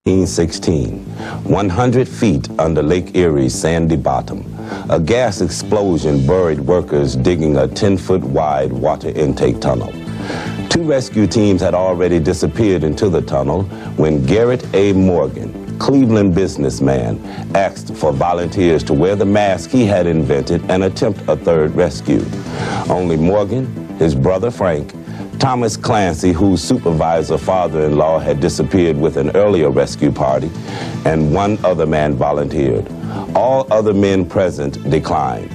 1916, 100 feet under Lake Erie's sandy bottom, a gas explosion buried workers digging a 10-foot wide water intake tunnel. 2 rescue teams had already disappeared into the tunnel when Garrett A. Morgan, Cleveland businessman, asked for volunteers to wear the mask he had invented and attempt a third rescue. Only Morgan, his brother Frank, Thomas Clancy, whose supervisor father-in-law had disappeared with an earlier rescue party, and 1 other man volunteered. All other men present declined.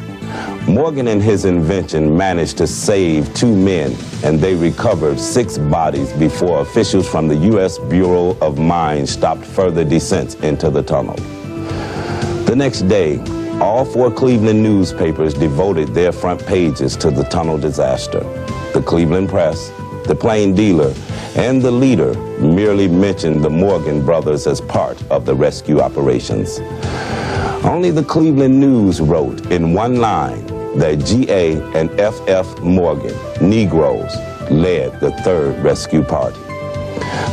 Morgan and his invention managed to save 2 men, and they recovered 6 bodies before officials from the U.S. Bureau of Mines stopped further descents into the tunnel. The next day, all 4 Cleveland newspapers devoted their front pages to the tunnel disaster. The Cleveland Press, the Plain Dealer, and the Leader merely mentioned the Morgan brothers as part of the rescue operations. Only the Cleveland News wrote in 1 line that G.A. and F.F. Morgan, Negroes, led the 3rd rescue party.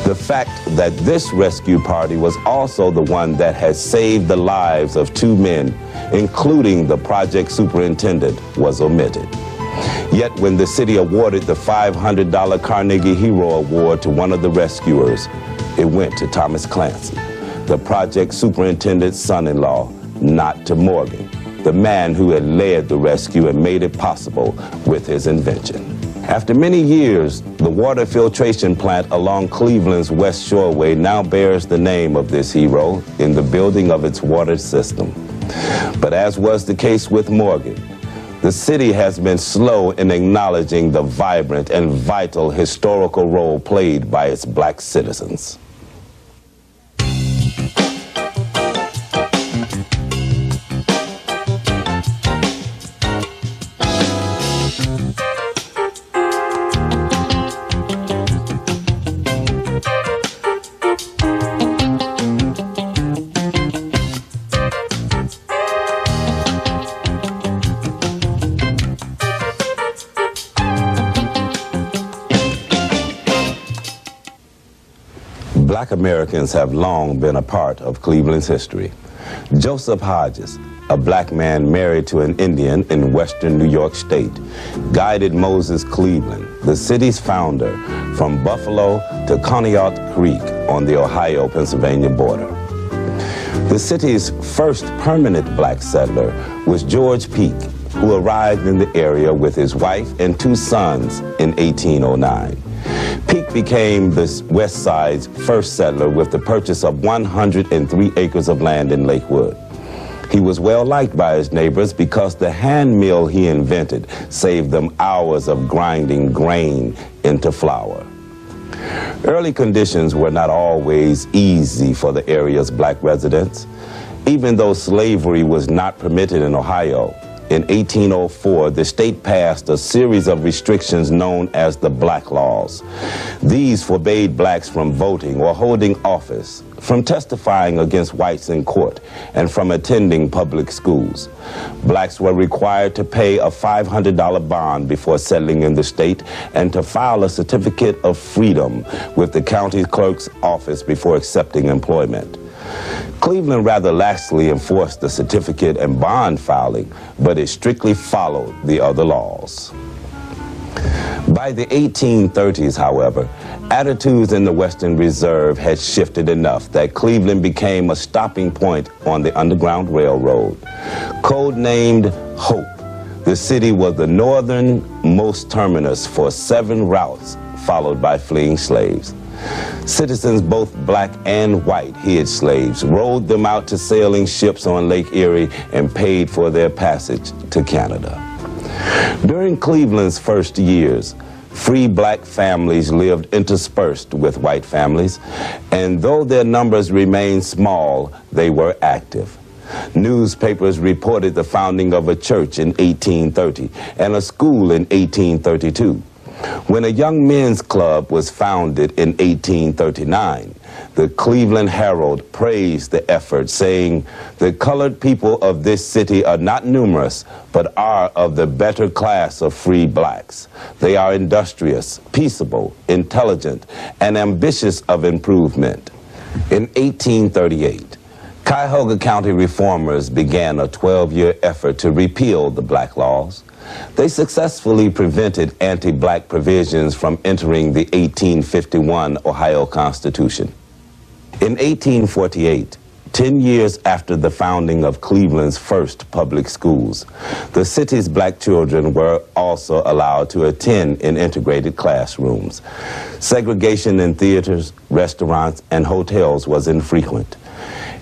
The fact that this rescue party was also the one that had saved the lives of 2 men, including the project superintendent, was omitted. Yet when the city awarded the $500 Carnegie Hero Award to one of the rescuers, it went to Thomas Clancy, the project superintendent's son-in-law, not to Morgan, the man who had led the rescue and made it possible with his invention. After many years, the water filtration plant along Cleveland's West Shoreway now bears the name of this hero in the building of its water system. But as was the case with Morgan, the city has been slow in acknowledging the vibrant and vital historical role played by its black citizens. Black Americans have long been a part of Cleveland's history. Joseph Hodges, a black man married to an Indian in western New York State, guided Moses Cleveland, the city's founder, from Buffalo to Conneaut Creek on the Ohio-Pennsylvania border. The city's first permanent black settler was George Peake, who arrived in the area with his wife and 2 sons in 1809. Peake became the West Side's first settler with the purchase of 103 acres of land in Lakewood. He was well liked by his neighbors because the hand mill he invented saved them hours of grinding grain into flour. Early conditions were not always easy for the area's black residents. Even though slavery was not permitted in Ohio, in 1804, the state passed a series of restrictions known as the Black Laws. These forbade blacks from voting or holding office, from testifying against whites in court, and from attending public schools. Blacks were required to pay a $500 bond before settling in the state and to file a certificate of freedom with the county clerk's office before accepting employment. Cleveland rather laxly enforced the certificate and bond filing, but it strictly followed the other laws. By the 1830s, however, attitudes in the Western Reserve had shifted enough that Cleveland became a stopping point on the Underground Railroad. Codenamed Hope, the city was the northernmost terminus for 7 routes followed by fleeing slaves. Citizens, both black and white, hid slaves, rowed them out to sailing ships on Lake Erie, and paid for their passage to Canada. During Cleveland's first years, free black families lived interspersed with white families, and though their numbers remained small, they were active. Newspapers reported the founding of a church in 1830 and a school in 1832. When a young men's club was founded in 1839, the Cleveland Herald praised the effort, saying, "The colored people of this city are not numerous, but are of the better class of free blacks. They are industrious, peaceable, intelligent, and ambitious of improvement." In 1838, Cuyahoga County reformers began a 12-year effort to repeal the black laws. They successfully prevented anti-black provisions from entering the 1851 Ohio Constitution. In 1848, 10 years after the founding of Cleveland's first public schools, the city's black children were also allowed to attend in integrated classrooms. Segregation in theaters, restaurants, and hotels was infrequent.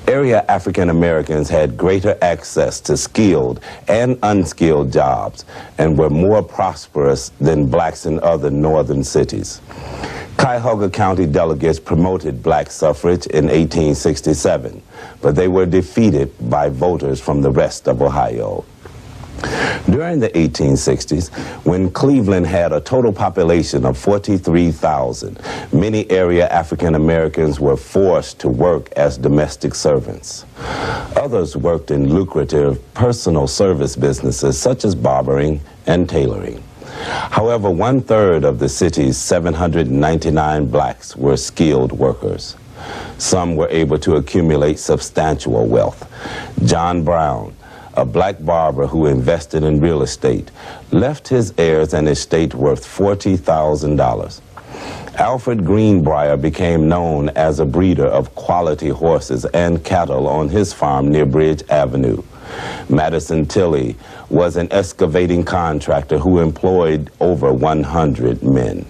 Area African Americans had greater access to skilled and unskilled jobs and were more prosperous than blacks in other northern cities. Cuyahoga County delegates promoted black suffrage in 1867, but they were defeated by voters from the rest of Ohio. During the 1860s, when Cleveland had a total population of 43,000, many area African Americans were forced to work as domestic servants. Others worked in lucrative personal service businesses such as barbering and tailoring. However, 1/3 of the city's 799 blacks were skilled workers. Some were able to accumulate substantial wealth. John Brown, a black barber who invested in real estate, left his heirs an estate worth $40,000. Alfred Greenbrier became known as a breeder of quality horses and cattle on his farm near Bridge Avenue. Madison Tilley was an excavating contractor who employed over 100 men.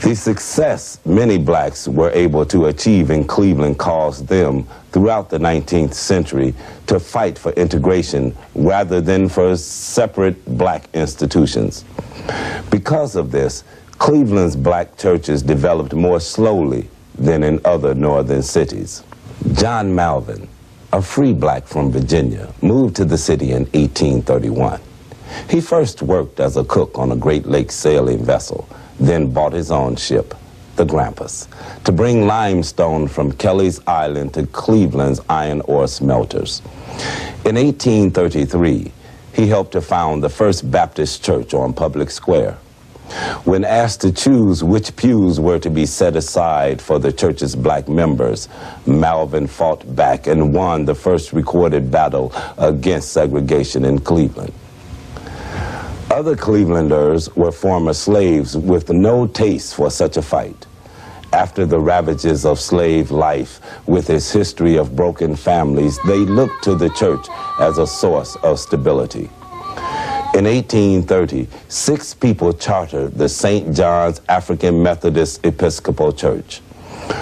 The success many blacks were able to achieve in Cleveland caused them, throughout the 19th century, to fight for integration rather than for separate black institutions. Because of this, Cleveland's black churches developed more slowly than in other northern cities. John Malvin, a free black from Virginia, moved to the city in 1831. He first worked as a cook on a Great Lakes sailing vessel, then bought his own ship, the Grampus, to bring limestone from Kelly's Island to Cleveland's iron ore smelters. In 1833, he helped to found the First Baptist Church on Public Square. When asked to choose which pews were to be set aside for the church's black members, Malvin fought back and won the first recorded battle against segregation in Cleveland. Other Clevelanders were former slaves with no taste for such a fight. After the ravages of slave life, with its history of broken families, they looked to the church as a source of stability. In 1830, 6 people chartered the St. John's African Methodist Episcopal Church.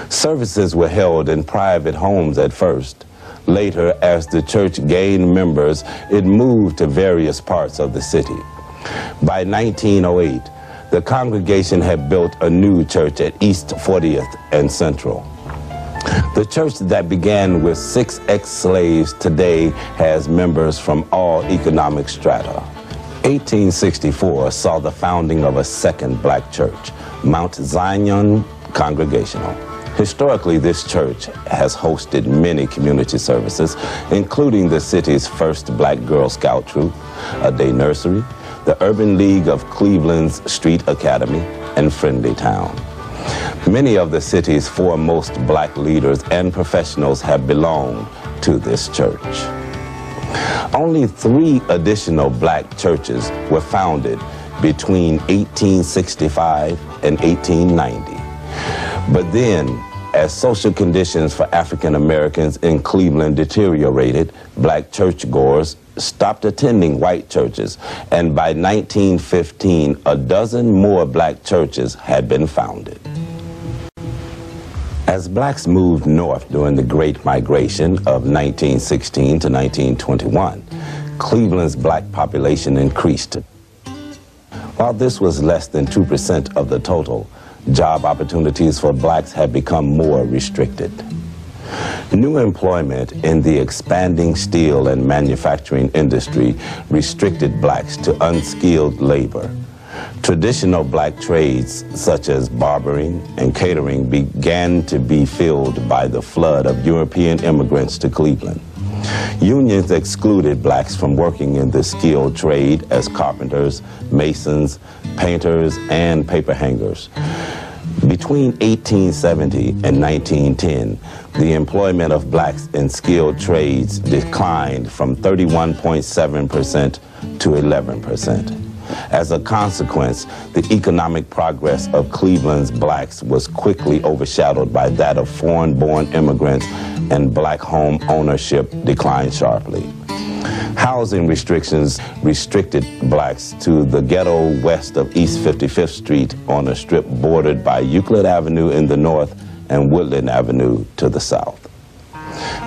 Services were held in private homes at first. Later, as the church gained members, it moved to various parts of the city. By 1908, the congregation had built a new church at East 40th and Central. The church that began with 6 ex-slaves today has members from all economic strata. 1864 saw the founding of a second black church, Mount Zion Congregational. Historically, this church has hosted many community services, including the city's first black Girl Scout troop, a day nursery, the Urban League of Cleveland's Street Academy, and Friendly Town. Many of the city's foremost black leaders and professionals have belonged to this church. Only 3 additional black churches were founded between 1865 and 1890. But then, as social conditions for African Americans in Cleveland deteriorated, black churchgoers stopped attending white churches, and by 1915, a dozen more black churches had been founded. As blacks moved north during the Great Migration of 1916 to 1921, Cleveland's black population increased. While this was less than 2% of the total, job opportunities for blacks had become more restricted. New employment in the expanding steel and manufacturing industry restricted blacks to unskilled labor. Traditional black trades such as barbering and catering began to be filled by the flood of European immigrants to Cleveland. Unions excluded blacks from working in the skilled trade as carpenters, masons, painters, and paper hangers. Between 1870 and 1910, the employment of blacks in skilled trades declined from 31.7% to 11%. As a consequence, the economic progress of Cleveland's blacks was quickly overshadowed by that of foreign-born immigrants, and black home ownership declined sharply. Housing restrictions restricted blacks to the ghetto west of East 55th Street on a strip bordered by Euclid Avenue in the north and Woodland Avenue to the south.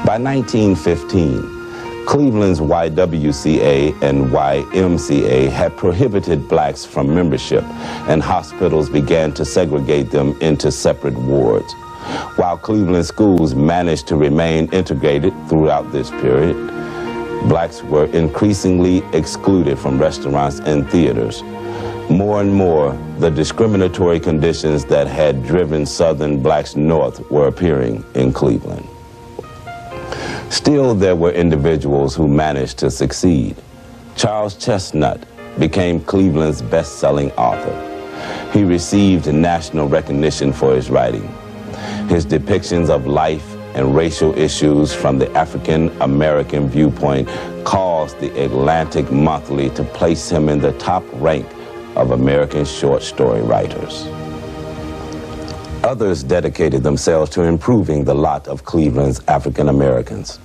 By 1915, Cleveland's YWCA and YMCA had prohibited blacks from membership, and hospitals began to segregate them into separate wards. While Cleveland schools managed to remain integrated throughout this period, blacks were increasingly excluded from restaurants and theaters. More and more, the discriminatory conditions that had driven Southern blacks north were appearing in Cleveland. Still, there were individuals who managed to succeed. Charles Chesnutt became Cleveland's best-selling author. He received national recognition for his writing. His depictions of life and racial issues from the African-American viewpoint caused the Atlantic Monthly to place him in the top rank of American short story writers. Others dedicated themselves to improving the lot of Cleveland's African Americans.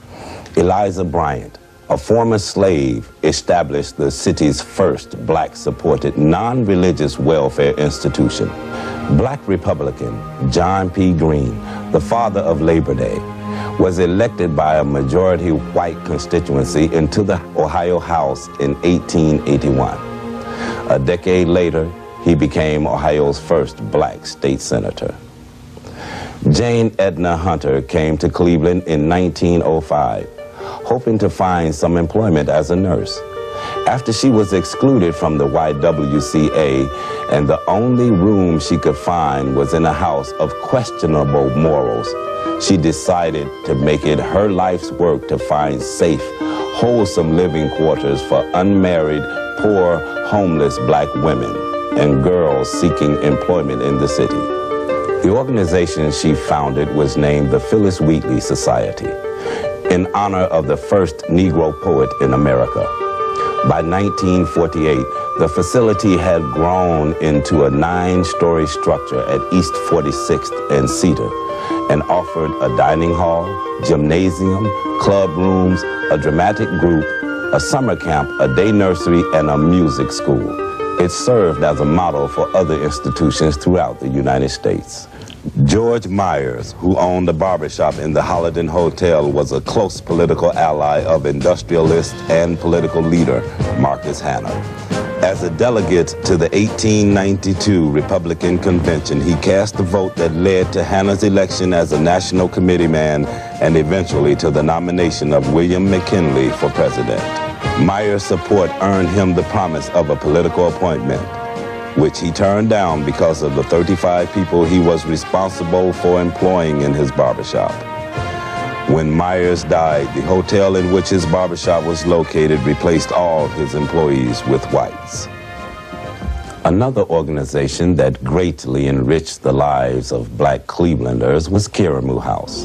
Eliza Bryant, a former slave, established the city's first black-supported non-religious welfare institution. Black Republican John P. Greene, the father of Labor Day, was elected by a majority white constituency into the Ohio House in 1881. A decade later, he became Ohio's first black state senator. Jane Edna Hunter came to Cleveland in 1905, hoping to find some employment as a nurse. After she was excluded from the YWCA and the only room she could find was in a house of questionable morals, she decided to make it her life's work to find safe, wholesome living quarters for unmarried, poor, homeless black women and girls seeking employment in the city. The organization she founded was named the Phyllis Wheatley Society, in honor of the first Negro poet in America. By 1948, the facility had grown into a 9-story structure at East 46th and Cedar and offered a dining hall, gymnasium, club rooms, a dramatic group, a summer camp, a day nursery, and a music school. It served as a model for other institutions throughout the United States. George Myers, who owned a barbershop in the Holiday Hotel, was a close political ally of industrialist and political leader Marcus Hanna. As a delegate to the 1892 Republican Convention, he cast the vote that led to Hanna's election as a national committeeman and eventually to the nomination of William McKinley for president. Myers' support earned him the promise of a political appointment, which he turned down because of the 35 people he was responsible for employing in his barbershop. When Myers died, the hotel in which his barbershop was located replaced all his employees with whites. Another organization that greatly enriched the lives of black Clevelanders was Karamu House.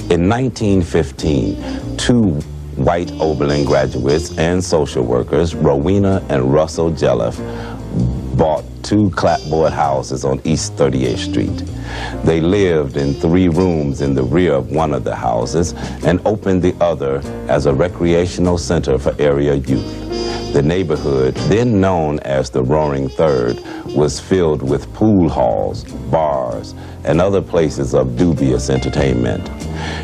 In 1915, two white Oberlin graduates and social workers, Rowena and Russell Jelliff, bought two clapboard houses on East 38th Street. They lived in 3 rooms in the rear of one of the houses and opened the other as a recreational center for area youth. The neighborhood, then known as the Roaring Third, was filled with pool halls, bars, and other places of dubious entertainment.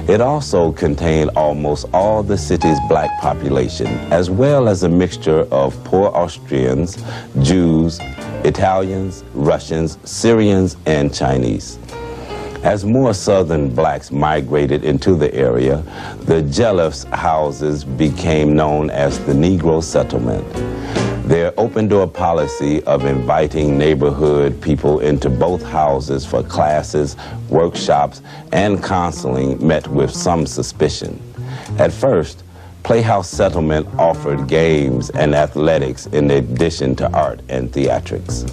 It also contained almost all the city's black population, as well as a mixture of poor Austrians, Jews, Italians, Russians, Syrians, and Chinese. As more Southern blacks migrated into the area, the Jelliff's houses became known as the Negro Settlement. Their open-door policy of inviting neighborhood people into both houses for classes, workshops, and counseling met with some suspicion. At first, Playhouse Settlement offered games and athletics in addition to art and theatrics.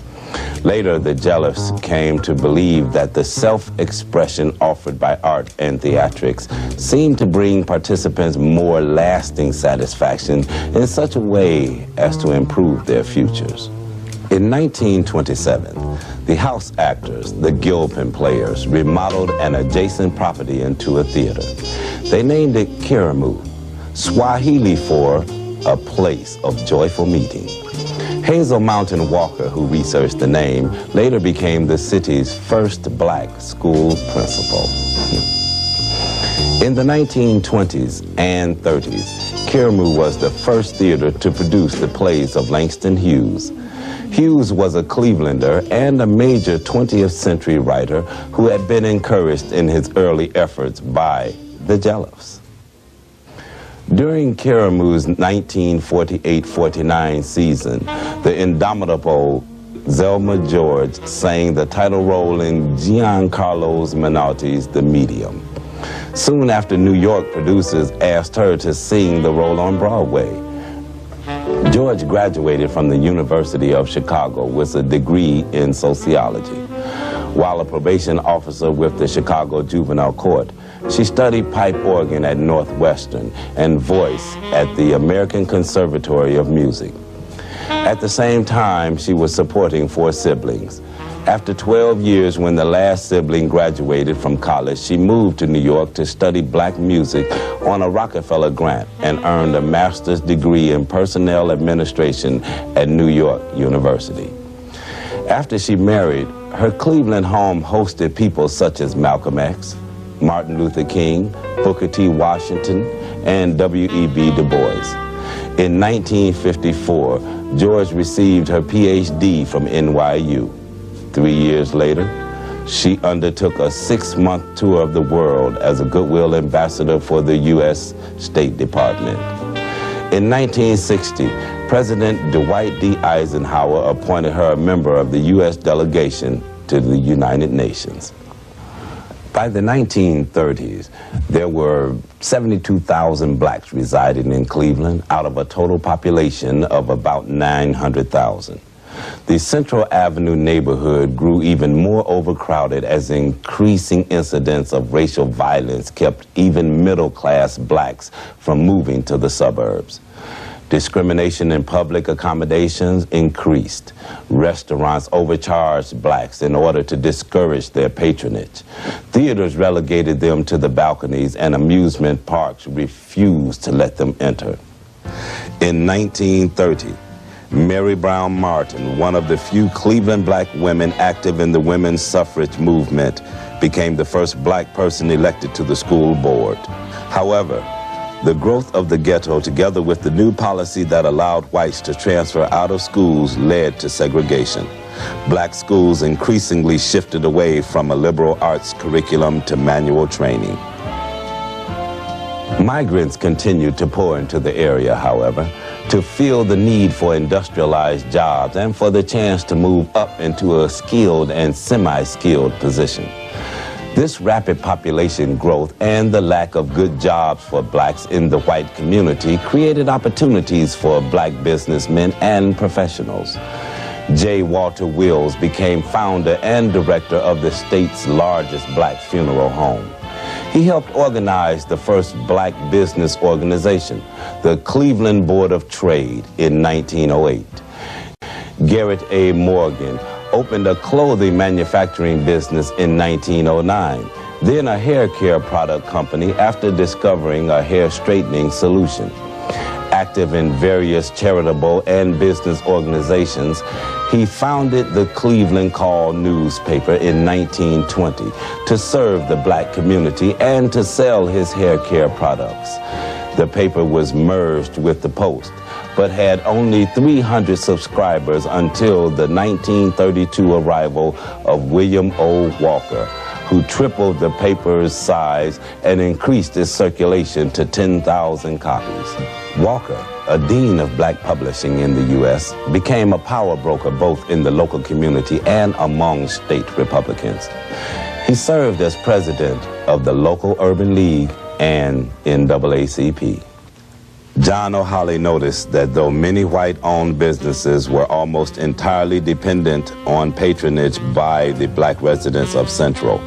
Later, the Jellifs came to believe that the self-expression offered by art and theatrics seemed to bring participants more lasting satisfaction in such a way as to improve their futures. In 1927, the house actors, the Gilpin Players, remodeled an adjacent property into a theater. They named it Karamu, Swahili for a place of joyful meeting. Hazel Mountain Walker, who researched the name, later became the city's first black school principal. In the 1920s and 30s, Karamu was the first theater to produce the plays of Langston Hughes. Hughes was a Clevelander and a major 20th century writer who had been encouraged in his early efforts by the Jellifs. During Karamu's 1948-49 season, the indomitable Zelma George sang the title role in Giancarlo Menotti's The Medium. Soon after, New York producers asked her to sing the role on Broadway. George graduated from the University of Chicago with a degree in sociology. While a probation officer with the Chicago Juvenile Court, she studied pipe organ at Northwestern and voice at the American Conservatory of Music. At the same time, she was supporting 4 siblings. After 12 years, when the last sibling graduated from college, she moved to New York to study black music on a Rockefeller grant and earned a master's degree in personnel administration at New York University. After she married, her Cleveland home hosted people such as Malcolm X, Martin Luther King, Booker T. Washington, and W.E.B. Du Bois. In 1954, George received her Ph.D. from NYU. 3 years later, she undertook a 6-month tour of the world as a Goodwill ambassador for the U.S. State Department. In 1960, President Dwight D. Eisenhower appointed her a member of the U.S. delegation to the United Nations. By the 1930s, there were 72,000 blacks residing in Cleveland out of a total population of about 900,000. The Central Avenue neighborhood grew even more overcrowded as increasing incidents of racial violence kept even middle-class blacks from moving to the suburbs. Discrimination in public accommodations increased. Restaurants overcharged blacks in order to discourage their patronage. Theaters relegated them to the balconies, and amusement parks refused to let them enter. In 1930, Mary Brown Martin, one of the few Cleveland black women active in the women's suffrage movement, became the first black person elected to the school board. However, the growth of the ghetto, together with the new policy that allowed whites to transfer out of schools, led to segregation. Black schools increasingly shifted away from a liberal arts curriculum to manual training. Migrants continued to pour into the area, however, to fill the need for industrialized jobs and for the chance to move up into a skilled and semi-skilled position. This rapid population growth and the lack of good jobs for blacks in the white community created opportunities for black businessmen and professionals. J. Walter Wills became founder and director of the state's largest black funeral home. He helped organize the first black business organization, the Cleveland Board of Trade, in 1908. Garrett A. Morgan opened a clothing manufacturing business in 1909, then a hair care product company after discovering a hair straightening solution. Active in various charitable and business organizations, he founded the Cleveland Call newspaper in 1920 to serve the black community and to sell his hair care products. The paper was merged with the Post, but had only 300 subscribers until the 1932 arrival of William O. Walker, who tripled the paper's size and increased its circulation to 10,000 copies. Walker, a dean of black publishing in the U.S., became a power broker both in the local community and among state Republicans. He served as president of the local Urban League and NAACP. John O'Holly noticed that though many white-owned businesses were almost entirely dependent on patronage by the black residents of Central,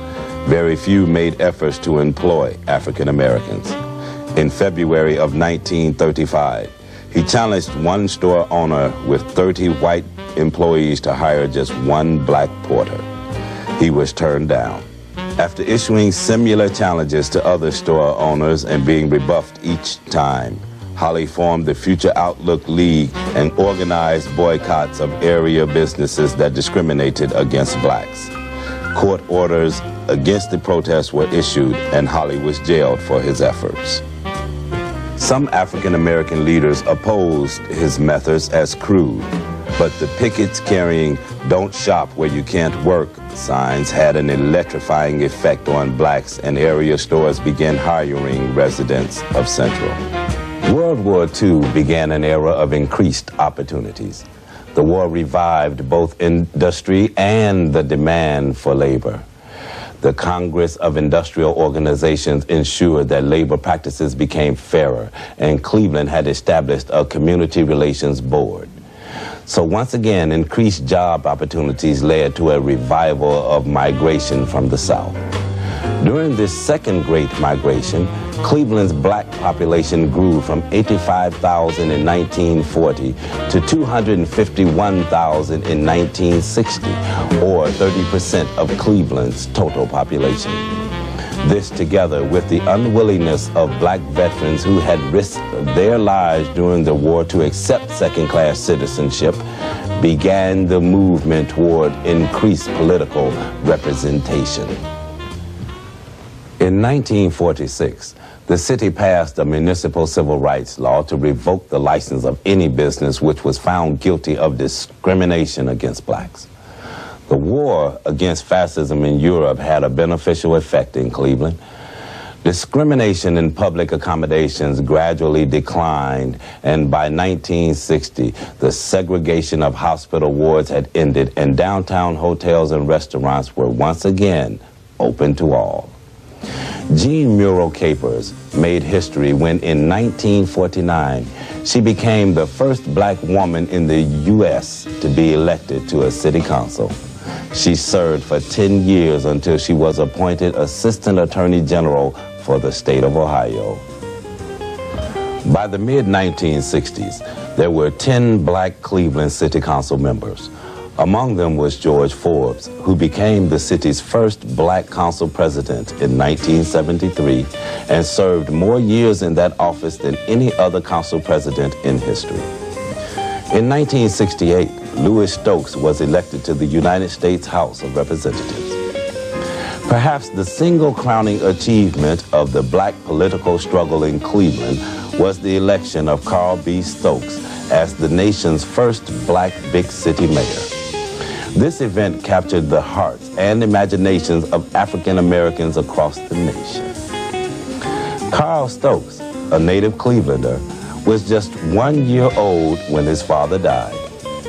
very few made efforts to employ African Americans. In February of 1935, he challenged one store owner with 30 white employees to hire just one black porter. He was turned down. After issuing similar challenges to other store owners and being rebuffed each time, Holly formed the Future Outlook League and organized boycotts of area businesses that discriminated against blacks. Court orders against the protests were issued, and Holly was jailed for his efforts. Some African American leaders opposed his methods as crude, but the pickets carrying "Don't shop where you can't work" signs had an electrifying effect on blacks, and area stores began hiring residents of Central. World War II began an era of increased opportunities. The war revived both industry and the demand for labor. The Congress of Industrial Organizations ensured that labor practices became fairer, and Cleveland had established a community relations board. So once again, increased job opportunities led to a revival of migration from the South. During this second Great Migration, Cleveland's black population grew from 85,000 in 1940 to 251,000 in 1960, or 30% of Cleveland's total population. This, together with the unwillingness of black veterans who had risked their lives during the war to accept second-class citizenship, began the movement toward increased political representation. In 1946, the city passed a municipal civil rights law to revoke the license of any business which was found guilty of discrimination against blacks. The war against fascism in Europe had a beneficial effect in Cleveland. Discrimination in public accommodations gradually declined, and by 1960, the segregation of hospital wards had ended, and downtown hotels and restaurants were once again open to all. Jean Murrell Capers made history when in 1949 she became the first black woman in the U.S. to be elected to a city council. She served for 10 years until she was appointed Assistant Attorney General for the state of Ohio. By the mid-1960s, there were 10 black Cleveland City Council members. Among them was George Forbes, who became the city's first black council president in 1973 and served more years in that office than any other council president in history. In 1968, Louis Stokes was elected to the United States House of Representatives. Perhaps the single crowning achievement of the black political struggle in Cleveland was the election of Carl B. Stokes as the nation's first black big city mayor. This event captured the hearts and imaginations of African Americans across the nation. Carl Stokes, a native Clevelander, was just 1 year old when his father died.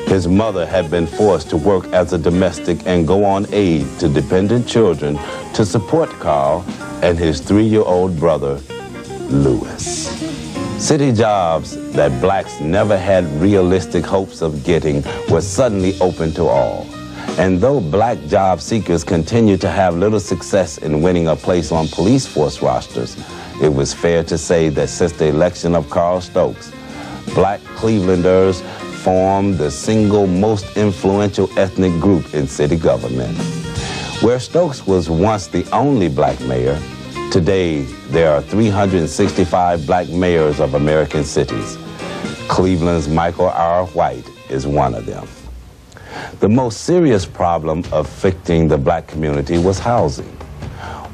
His mother had been forced to work as a domestic and go on aid to dependent children to support Carl and his 3-year-old brother, Louis. City jobs that blacks never had realistic hopes of getting were suddenly open to all. And though black job seekers continued to have little success in winning a place on police force rosters, it was fair to say that since the election of Carl Stokes, black Clevelanders formed the single most influential ethnic group in city government. Where Stokes was once the only black mayor, today there are 365 black mayors of American cities. Cleveland's Michael R. White is one of them. The most serious problem afflicting the black community was housing.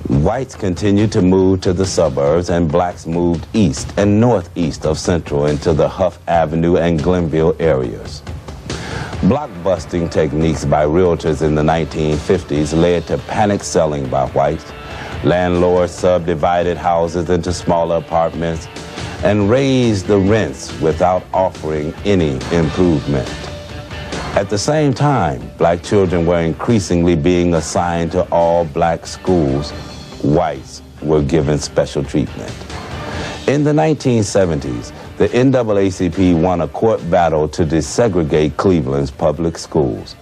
Whites continued to move to the suburbs, and blacks moved east and northeast of Central into the Huff Avenue and Glenville areas. Blockbusting techniques by realtors in the 1950s led to panic selling by whites. Landlords subdivided houses into smaller apartments and raised the rents without offering any improvement. At the same time, black children were increasingly being assigned to all black schools. Whites were given special treatment. In the 1970s, the NAACP won a court battle to desegregate Cleveland's public schools.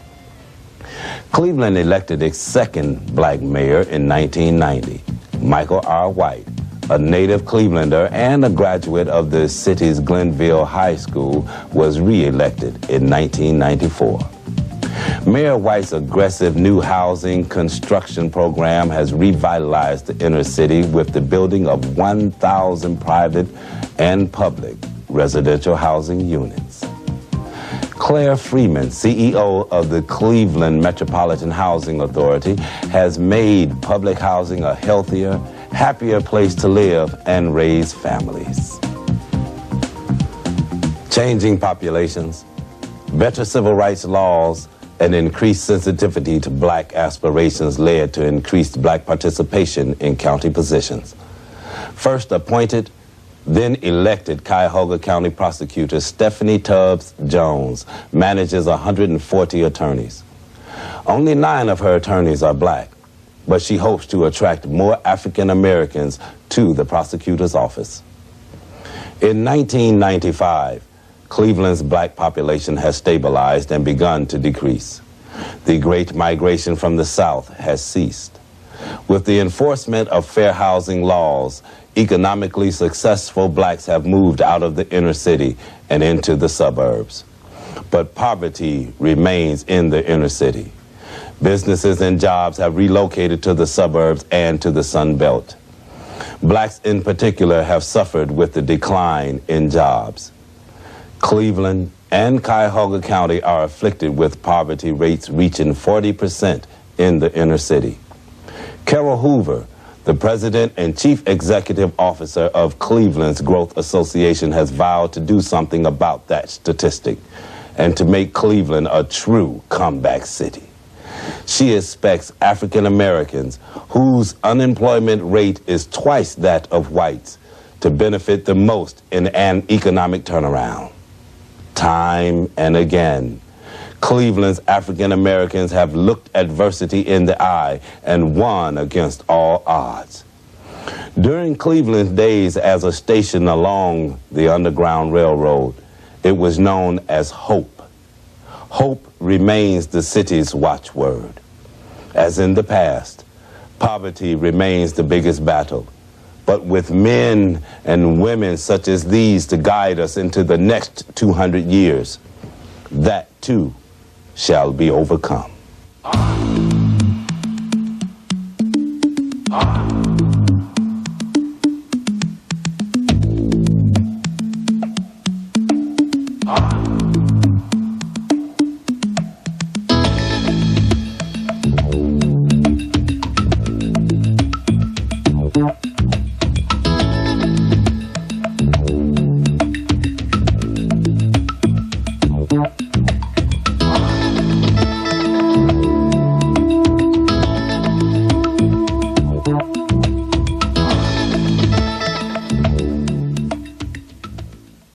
Cleveland elected its second black mayor in 1990, Michael R. White, a native Clevelander and a graduate of the city's Glenville High School, was re-elected in 1994. Mayor White's aggressive new housing construction program has revitalized the inner city with the building of 1,000 private and public residential housing units. Claire Freeman, CEO of the Cleveland Metropolitan Housing Authority, has made public housing a healthier, happier place to live and raise families. Changing populations, better civil rights laws, and increased sensitivity to black aspirations led to increased black participation in county positions. First appointed, then elected Cuyahoga County Prosecutor Stephanie Tubbs Jones manages 140 attorneys. Only 9 of her attorneys are black, but she hopes to attract more African Americans to the prosecutor's office. In 1995, Cleveland's black population has stabilized and begun to decrease. The great migration from the South has ceased. With the enforcement of fair housing laws, economically successful blacks have moved out of the inner city and into the suburbs. But poverty remains in the inner city. Businesses and jobs have relocated to the suburbs and to the Sun Belt. Blacks in particular have suffered with the decline in jobs. Cleveland and Cuyahoga County are afflicted with poverty rates reaching 40% in the inner city. Carol Hoover, the president and chief executive officer of Cleveland's Growth Association, has vowed to do something about that statistic and to make Cleveland a true comeback city. She expects African Americans, whose unemployment rate is twice that of whites, to benefit the most in an economic turnaround. Time and again, Cleveland's African Americans have looked adversity in the eye and won against all odds. During Cleveland's days as a station along the Underground Railroad, it was known as Hope. Hope remains the city's watchword. As in the past, poverty remains the biggest battle. But with men and women such as these to guide us into the next 200 years, that too shall be overcome.